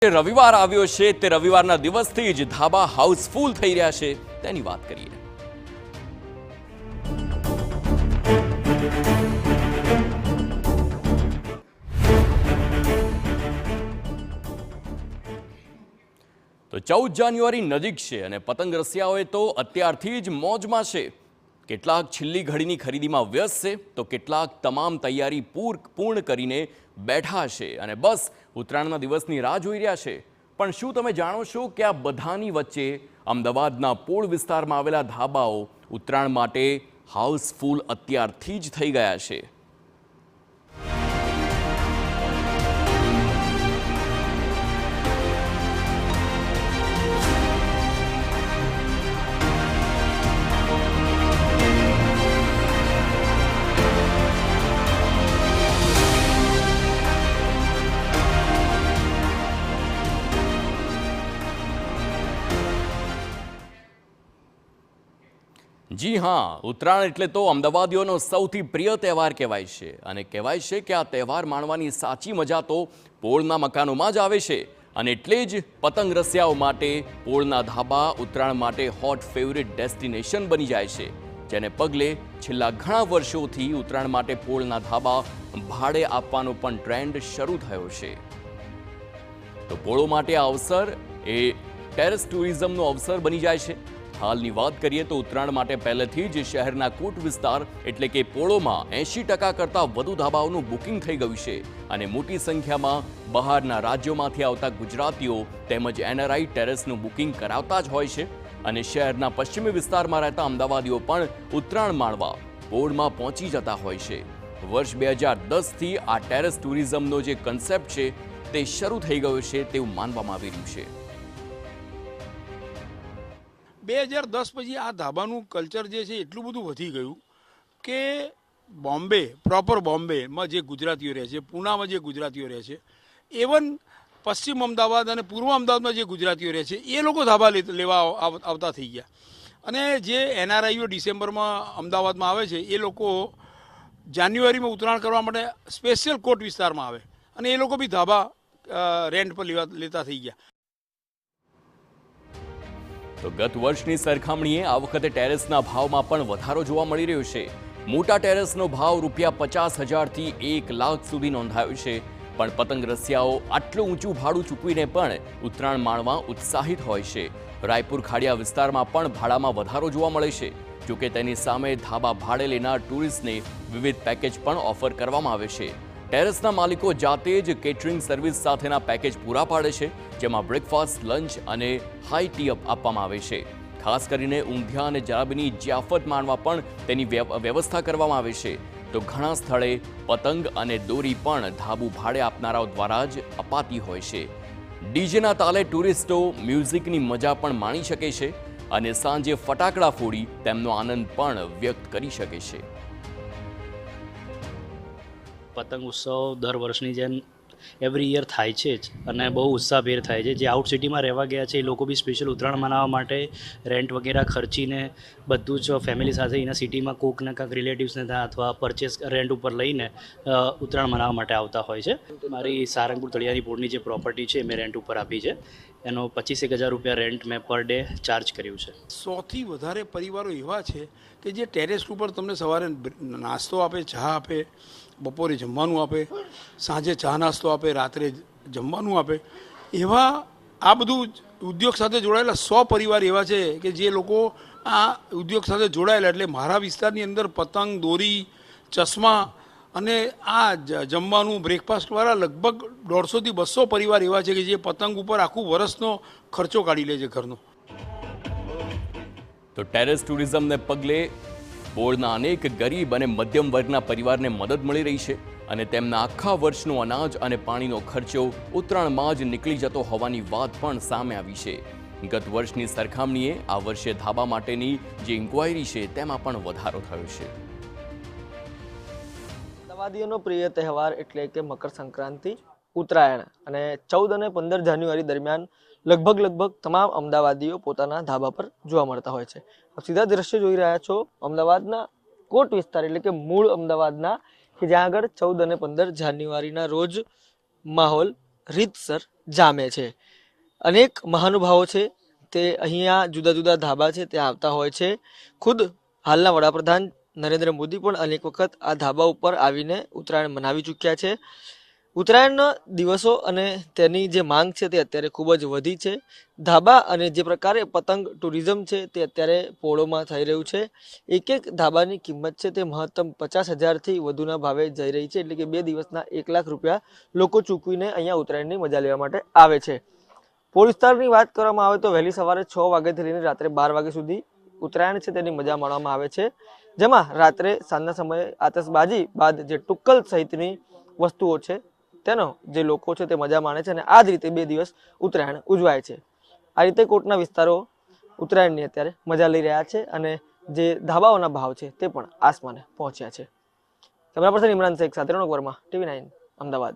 રવિવાર આવ્યો છે તે રવિવારના દિવસથી જ ધાબા હાઉસફુલ થઈ રહ્યા છે તેની વાત કરીએ। તો 14 જાન્યુઆરી નજીક છે અને પતંગ રસિયાઓએ તો અત્યારથી જ મોજમાં છે। કેટલાક છેલ્લી ઘડીની ખરીદીમાં વ્યસ્ત છે તો કેટલાક તમામ તૈયારી પૂર્ણ કરીને બેઠા છે અને બસ ઉત્તરાયણના દિવસની રાહ જોઈ રહ્યા છે। પણ શું તમે જાણો છો કે આ બધાની વચ્ચે અમદાવાદના પોળ વિસ્તારમાં આવેલા ધાબાઓ ઉત્તરાયણ માટે હાઉસફુલ અત્યારથી જ થઈ ગયા છે। જી હા, ઉત્તરાયણ એટલે તો અમદાવાદીઓનો સૌથી પ્રિય તહેવાર કહેવાય છે અને કહેવાય છે કે આ તહેવાર માણવાની સાચી મજા તો પોળના મકાનોમાં જ આવે છે અને એટલે જ પતંગ રસિયાઓ માટે પોળના ધાબા ઉત્તરાયણ માટે હોટ ફેવરિટ ડેસ્ટિનેશન બની જાય છે, જેને પગલે છેલ્લા ઘણા વર્ષોથી ઉત્તરાયણ માટે પોળના ધાબા ભાડે આપવાનો પણ ટ્રેન્ડ શરૂ થયો છે। તો પોળો માટે આ અવસર એ ટેરેસ ટુરિઝમનો અવસર બની જાય છે। હાલની વાત કરીએ તો ઉત્તરાયણ માટે પહેલેથી જ શહેરના કૂટ વિસ્તાર એટલે કે પોળોમાં 80% કરતાં વધુ ધાબાઓનું બુકિંગ થઈ ગયું છે અને મોટી સંખ્યામાં બહારના રાજ્યોમાંથી આવતા ગુજરાતીઓ તેમજ NRI ટેરેસનું બુકિંગ કરાવતા જ હોય છે અને શહેરના પશ્ચિમી વિસ્તારમાં રહેતા અમદાવાદીઓ પણ ઉત્તરાયણ માણવા પોળમાં પહોંચી જતા હોય છે। વર્ષ 2010થી આ ટેરેસ ટુરિઝમનો જે કન્સેપ્ટ છે તે શરૂ થઈ ગયો છે તેવું માનવામાં આવી રહ્યું છે। 2010 પછી આ ધાબાનું કલ્ચર જે છે એટલું બધું વધી ગયું કે બોમ્બે પ્રોપર બોમ્બેમાં જે ગુજરાતીઓ રહે છે, પૂનામાં જે ગુજરાતીઓ રહે છે, ઇવન પશ્ચિમ અમદાવાદ અને પૂર્વ અમદાવાદમાં જે ગુજરાતીઓ રહે છે એ લોકો ધાબા લેવા આવતા થઈ ગયા અને જે NRIઓ ડિસેમ્બરમાં અમદાવાદમાં આવે છે એ લોકો જાન્યુઆરીમાં ઉત્તરાયણ કરવા માટે સ્પેશિયલ કોટ વિસ્તારમાં આવે અને એ લોકો બી ધાબા રેન્ટ પર લેતા થઈ ગયા। તો ગત વર્ષની સરખામણીએ આ વખતે ટેરેસના ભાવમાં પણ વધારો જોવા મળી રહ્યો છે। મોટા ટેરેસનો ભાવ ₹50,000 થી 1 લાખ સુધી નોંધાયો છે, પણ પતંગ રસિયાઓ આટલું ઊંચું ભાડું ચૂકવીને પણ ઉત્તરાયણ માણવા ઉત્સાહિત હોય છે। રાયપુર ખાડિયા વિસ્તારમાં પણ ભાડામાં વધારો જોવા મળે છે, જોકે તેની સામે ધાબા ભાડે લેનાર ટુરિસ્ટને વિવિધ પેકેજ પણ ઓફર કરવામાં આવે છે। ટેરેસના માલિકો જાતે જ કેટરિંગ સર્વિસ સાથેના પેકેજ પૂરા પાડે છે, જેમાં બ્રેકફાસ્ટ, લંચ અને હાઈ ટી આપવામાં આવે છે। ખાસ કરીને ઊંધિયા અને જલેબીની જિયાફત માણવા પણ તેની વ્યવસ્થા કરવામાં આવે છે। તો ઘણા સ્થળે પતંગ અને દોરી પણ ધાબુ ભાડે આપનારાઓ દ્વારા જ અપાતી હોય છે। ડીજેના તાલે ટુરિસ્ટો મ્યુઝિકની મજા પણ માણી શકે છે અને સાંજે ફટાકડા ફોડી તેમનો આનંદ પણ વ્યક્ત કરી શકે છે। પતંગ ઉત્સવ દર વર્ષની જેમ એવરી યર થાય છે જ અને બહુ ઉત્સાહભેર થાય છે। જે આઉટ સિટીમાં રહેવા ગયા છે એ લોકો બી સ્પેશિયલ ઉત્તરાયણ મનાવવા માટે રેન્ટ વગેરે ખર્ચીને બધું જ ફેમિલી સાથે એના સિટીમાં કોકના કાંક રિલેટિવ્સને ત્યાં અથવા પરચેસ રેન્ટ ઉપર લઈને ઉત્તરાયણ મનાવવા માટે આવતા હોય છે। મારી સારંગપુર તળિયાની પોળની જે પ્રોપર્ટી છે મેં રેન્ટ ઉપર આપી છે, એનો 25,000 રૂપિયા રેન્ટ મેં પર ડે ચાર્જ કર્યું છે। 100થી વધારે પરિવારો એવા છે કે જે ટેરેસ ઉપર તમને સવારે નાસ્તો આપે, ચા આપે, બપોરે જમવાનું આપે, સાંજે ચા નાસ્તો આપે, રાત્રે જમવાનું આપે। એવા આ બધું ઉદ્યોગ સાથે જોડાયેલા 100 પરિવાર એવા છે કે જે લોકો આ ઉદ્યોગ સાથે જોડાયેલા, એટલે મારા વિસ્તારની અંદર પતંગ, દોરી, ચશ્મા અને આ જમવાનું બ્રેકફાસ્ટવાળા લગભગ 150થી 200 પરિવાર એવા છે કે જે પતંગ ઉપર આખું વર્ષનો ખર્ચો કાઢી લે છે ઘરનો। તો ટેરેસ ટુરિઝમને પગલે પોળના અનેક ગરીબ અને મધ્યમ વર્ગના પરિવારને મદદ મળી રહી છે અને તેમના આખા વર્ષનો અનાજ અને પાણીનો ખર્ચો ઉત્તરાયણમાં જ નીકળી જતો હોવાની વાત પણ સામે આવી છે। ગત વર્ષની સરખામણીએ આ વર્ષે ધાબા માટેની જે ઇન્ક્વાયરી છે તેમાં પણ વધારો થયો છે। અમદાવાદીઓનો પ્રિય તહેવાર એટલે કે મકર સંક્રાંતિ, ઉત્તરાયણ અને 14 અને 15 જાન્યુઆરી દરમિયાન લગભગ તમામ અમદાવાદીઓ પોતાના ધાબા પર જોવા મળતા હોય છે। સીધા દ્રશ્ય જોઈ રહ્યા છો અમદાવાદના કોટ વિસ્તાર એટલે કે મૂળ અમદાવાદના, કે જ્યાં આગળ 14 અને 15 જાન્યુઆરીના રોજ માહોલ રીતસર જામે છે. અનેક મહાનુભાવો છે તે અહીંયા જુદા જુદા ધાબા છે ત્યાં આવતા હોય છે. ખુદ હાલના વડાપ્રધાન નરેન્દ્ર મોદી પણ અનેક વખત આ ધાબા ઉપર આવીને ઉત્તરાયણ મનાવી ચૂક્યા છે. ઉત્તરાયણના દિવસો અને તેની જે માંગ છે તે અત્યારે ખૂબ જ વધી છે. ધાબા અને જે પ્રકારે પતંગ ટુરિઝમ છે તે અત્યારે પોળોમાં થઈ રહ્યું છે. એક એક ધાબાની કિંમત છે તે મહત્તમ 50,000થી વધુના ભાવે જઈ રહી છે. એટલે કે 2 દિવસના 1 લાખ રૂપિયા લોકો ચૂકવીને અહીંયા ઉત્તરાયણની મજા લેવા માટે આવે છે. પોળ વિસ્તારની વાત કરવામાં આવે તો વહેલી સવારે 6 વાગ્યાથી લઈને રાત્રે 12 વાગ્યા સુધી ઉત્તરાયણ છે તેની મજા માણવામાં આવે છે. જેમાં રાત્રે સાંજના સમયે આતશબાજી બાદ જે ટુક્કલ સહિતની વસ્તુઓ છે તેનો જે લોકો છે તે મજા માણે છે અને આ જ રીતે 2 દિવસ ઉત્તરાયણ ઉજવાય છે. આ રીતે કોટના વિસ્તારો ઉત્તરાયણની અત્યારે મજા લઈ રહ્યા છે અને જે ધાબાઓના ભાવ છે તે પણ આસમાને પહોંચ્યા છે. કેમેરા પર્સન ઇમરાન શેખ સાથે રોનક વર્મા, TV9 અમદાવાદ.